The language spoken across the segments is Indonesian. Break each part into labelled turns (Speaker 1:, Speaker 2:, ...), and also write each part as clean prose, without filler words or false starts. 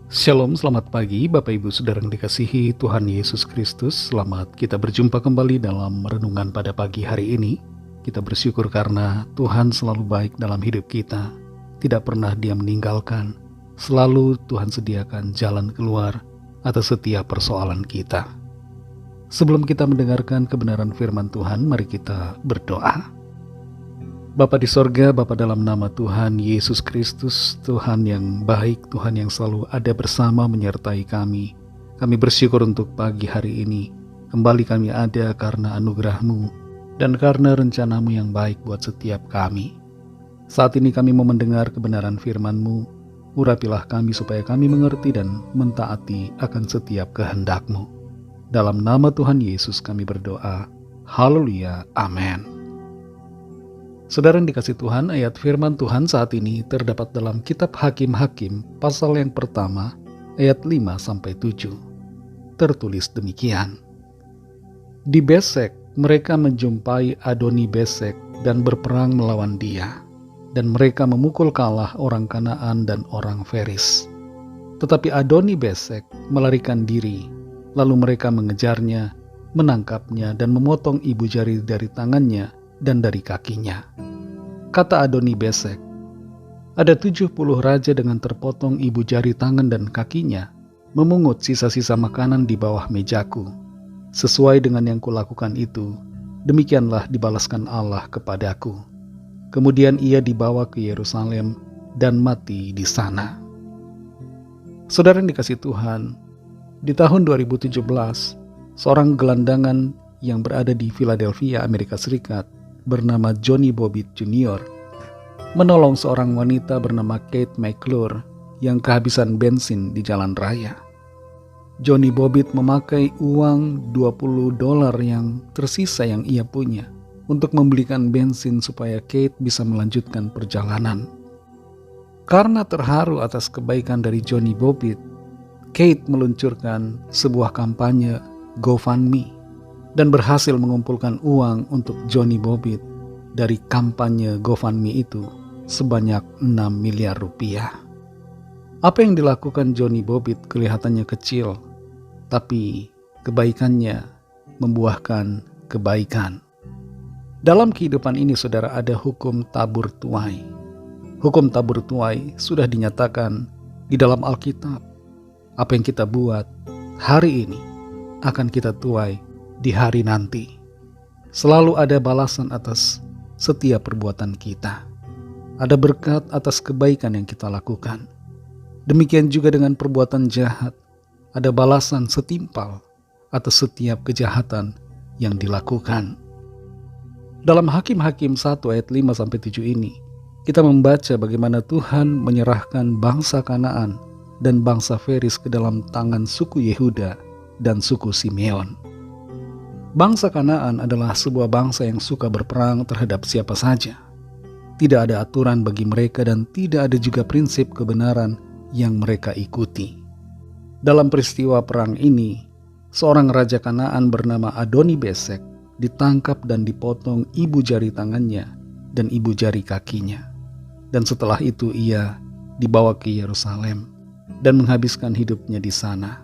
Speaker 1: Shalom, selamat pagi Bapak Ibu Saudara yang dikasihi Tuhan Yesus Kristus. Selamat kita berjumpa kembali dalam renungan pada pagi hari ini. Kita bersyukur karena Tuhan selalu baik dalam hidup kita. Tidak pernah Dia meninggalkan. Selalu Tuhan sediakan jalan keluar atas setiap persoalan kita. Sebelum kita mendengarkan kebenaran firman Tuhan, mari kita berdoa. Bapa di sorga, Bapa dalam nama Tuhan Yesus Kristus, Tuhan yang baik, Tuhan yang selalu ada bersama menyertai kami. Kami bersyukur untuk pagi hari ini. Kembali kami ada karena anugerah-Mu dan karena rencana-Mu yang baik buat setiap kami. Saat ini kami mau mendengar kebenaran firman-Mu. Urapilah kami supaya kami mengerti dan mentaati akan setiap kehendak-Mu. Dalam nama Tuhan Yesus kami berdoa. Haleluya. Amin. Saudara yang dikasih Tuhan, ayat firman Tuhan saat ini terdapat dalam kitab Hakim-Hakim pasal yang pertama, ayat 5-7. Tertulis demikian. Di Besek mereka menjumpai Adoni Besek dan berperang melawan dia, dan mereka memukul kalah orang Kanaan dan orang Feris. Tetapi Adoni Besek melarikan diri, lalu mereka mengejarnya, menangkapnya dan memotong ibu jari dari tangannya dan dari kakinya. Kata Adoni Besek, ada 70 raja dengan terpotong ibu jari tangan dan kakinya, memungut sisa-sisa makanan di bawah mejaku. Sesuai dengan yang kulakukan itu, demikianlah dibalaskan Allah kepadaku. Kemudian ia dibawa ke Yerusalem dan mati di sana. Saudara yang dikasih Tuhan, di tahun 2017, seorang gelandangan yang berada di Philadelphia, Amerika Serikat, bernama Johnny Bobbitt Jr. menolong seorang wanita bernama Kate McClure yang kehabisan bensin di jalan raya. Johnny Bobbitt memakai uang $20 yang tersisa yang ia punya untuk membelikan bensin supaya Kate bisa melanjutkan perjalanan. Karena terharu atas kebaikan dari Johnny Bobbitt, Kate meluncurkan sebuah kampanye GoFundMe dan berhasil mengumpulkan uang untuk Johnny Bobbitt dari kampanye GoFundMe itu sebanyak 6 miliar rupiah. Apa yang dilakukan Johnny Bobbitt kelihatannya kecil, tapi kebaikannya membuahkan kebaikan. Dalam kehidupan ini saudara ada hukum tabur tuai. Hukum tabur tuai sudah dinyatakan di dalam Alkitab. Apa yang kita buat hari ini akan kita tuai di hari nanti. Selalu ada balasan atas setiap perbuatan kita. Ada berkat atas kebaikan yang kita lakukan. Demikian juga dengan perbuatan jahat. Ada balasan setimpal atas setiap kejahatan yang dilakukan. Dalam Hakim-Hakim 1 ayat 5-7 ini, kita membaca bagaimana Tuhan menyerahkan bangsa Kanaan dan bangsa Feris ke dalam tangan suku Yehuda dan suku Simeon. Bangsa Kanaan adalah sebuah bangsa yang suka berperang terhadap siapa saja. Tidak ada aturan bagi mereka dan tidak ada juga prinsip kebenaran yang mereka ikuti. Dalam peristiwa perang ini, seorang raja Kanaan bernama Adoni Besek ditangkap dan dipotong ibu jari tangannya dan ibu jari kakinya. Dan setelah itu ia dibawa ke Yerusalem dan menghabiskan hidupnya di sana.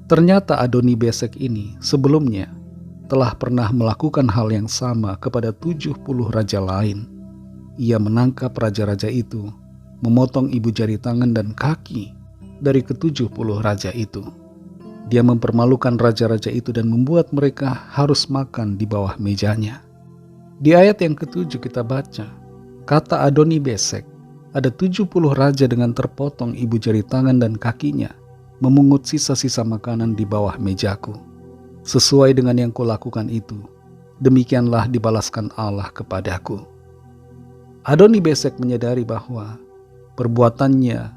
Speaker 1: Ternyata Adoni Besek ini sebelumnya telah pernah melakukan hal yang sama kepada 70 raja lain. Ia menangkap raja-raja itu, memotong ibu jari tangan dan kaki dari ke-70 raja itu. Dia mempermalukan raja-raja itu dan membuat mereka harus makan di bawah mejanya. Di ayat yang ke-7 kita baca, kata Adoni Besek, ada 70 raja dengan terpotong ibu jari tangan dan kakinya, memungut sisa-sisa makanan di bawah mejaku. Sesuai dengan yang kulakukan itu, demikianlah dibalaskan Allah kepadaku. Adoni Besek menyadari bahwa perbuatannya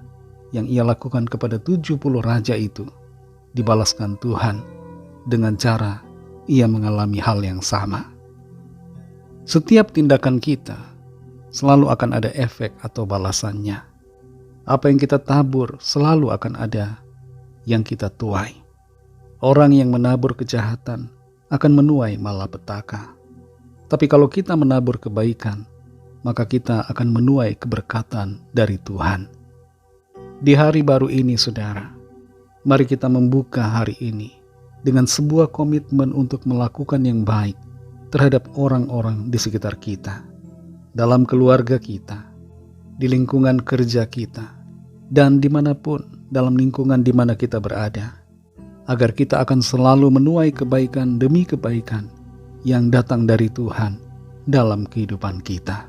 Speaker 1: yang ia lakukan kepada 70 raja itu dibalaskan Tuhan dengan cara ia mengalami hal yang sama. Setiap tindakan kita selalu akan ada efek atau balasannya. Apa yang kita tabur selalu akan ada yang kita tuai. Orang yang menabur kejahatan akan menuai malapetaka. Tapi kalau kita menabur kebaikan, maka kita akan menuai keberkatan dari Tuhan. Di hari baru ini, saudara, mari kita membuka hari ini dengan sebuah komitmen untuk melakukan yang baik terhadap orang-orang di sekitar kita, dalam keluarga kita, di lingkungan kerja kita, dan dimanapun dalam lingkungan di mana kita berada, agar kita akan selalu menuai kebaikan demi kebaikan yang datang dari Tuhan dalam kehidupan kita.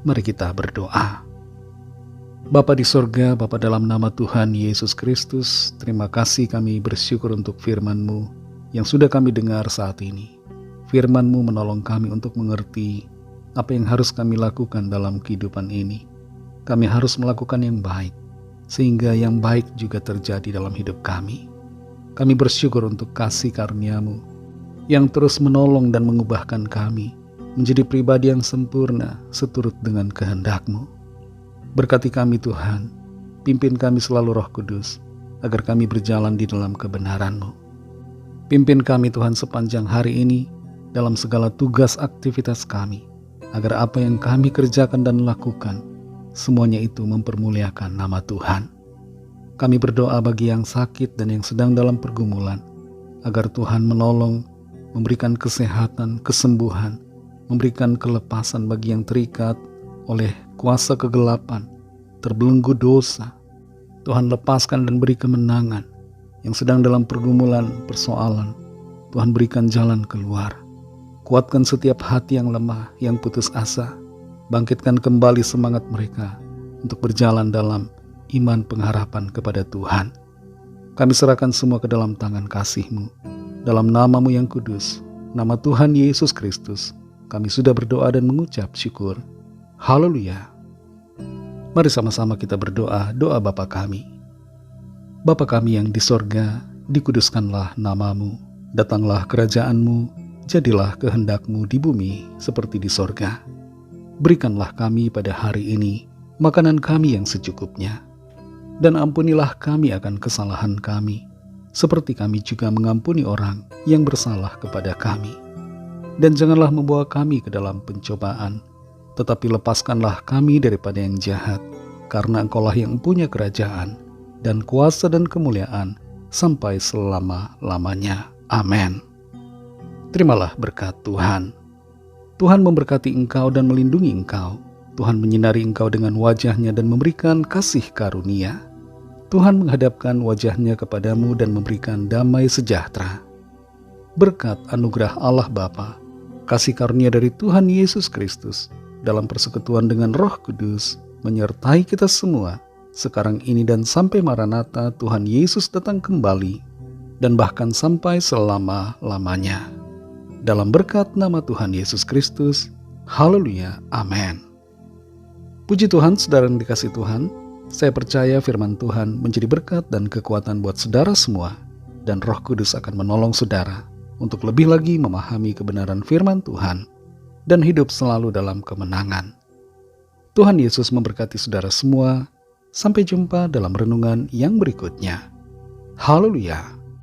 Speaker 1: Mari kita berdoa. Bapa di sorga, Bapa dalam nama Tuhan Yesus Kristus, terima kasih, kami bersyukur untuk firman-Mu yang sudah kami dengar saat ini. Firman-Mu menolong kami untuk mengerti apa yang harus kami lakukan dalam kehidupan ini. Kami harus melakukan yang baik, sehingga yang baik juga terjadi dalam hidup kami. Kami bersyukur untuk kasih karunia-Mu yang terus menolong dan mengubahkan kami menjadi pribadi yang sempurna seturut dengan kehendak-Mu. Berkati kami Tuhan, pimpin kami selalu Roh Kudus, agar kami berjalan di dalam kebenaran-Mu. Pimpin kami Tuhan sepanjang hari ini, dalam segala tugas aktivitas kami, agar apa yang kami kerjakan dan lakukan, semuanya itu mempermuliakan nama Tuhan. Kami berdoa bagi yang sakit dan yang sedang dalam pergumulan, agar Tuhan menolong, memberikan kesehatan, kesembuhan, memberikan kelepasan bagi yang terikat oleh kuasa kegelapan, terbelenggu dosa. Tuhan lepaskan dan beri kemenangan. Yang sedang dalam pergumulan, persoalan, Tuhan berikan jalan keluar. Kuatkan setiap hati yang lemah, yang putus asa. Bangkitkan kembali semangat mereka untuk berjalan dalam iman pengharapan kepada Tuhan. Kami serahkan semua ke dalam tangan kasih-Mu. Dalam nama-Mu yang kudus, nama Tuhan Yesus Kristus, kami sudah berdoa dan mengucap syukur. Haleluya. Mari sama-sama kita berdoa, doa Bapa kami. Bapa kami yang di sorga, dikuduskanlah nama-Mu, datanglah kerajaan-Mu, jadilah kehendak-Mu di bumi seperti di sorga. Berikanlah kami pada hari ini makanan kami yang secukupnya, dan ampunilah kami akan kesalahan kami, seperti kami juga mengampuni orang yang bersalah kepada kami. Dan janganlah membawa kami ke dalam pencobaan, tetapi lepaskanlah kami daripada yang jahat, karena Engkaulah yang punya kerajaan, dan kuasa dan kemuliaan, sampai selama-lamanya. Amin. Terimalah berkat Tuhan. Tuhan memberkati engkau dan melindungi engkau. Tuhan menyinari engkau dengan wajah-Nya dan memberikan kasih karunia. Tuhan menghadapkan wajah-Nya kepadamu dan memberikan damai sejahtera. Berkat anugerah Allah Bapa, kasih karunia dari Tuhan Yesus Kristus, dalam persekutuan dengan Roh Kudus, menyertai kita semua, sekarang ini dan sampai Maranatha Tuhan Yesus datang kembali, dan bahkan sampai selama-lamanya. Dalam berkat nama Tuhan Yesus Kristus, haleluya, amin. Puji Tuhan, saudara yang dikasihi Tuhan, saya percaya firman Tuhan menjadi berkat dan kekuatan buat saudara semua, dan Roh Kudus akan menolong saudara untuk lebih lagi memahami kebenaran firman Tuhan, dan hidup selalu dalam kemenangan. Tuhan Yesus memberkati saudara semua. Sampai jumpa dalam renungan yang berikutnya. Haleluya.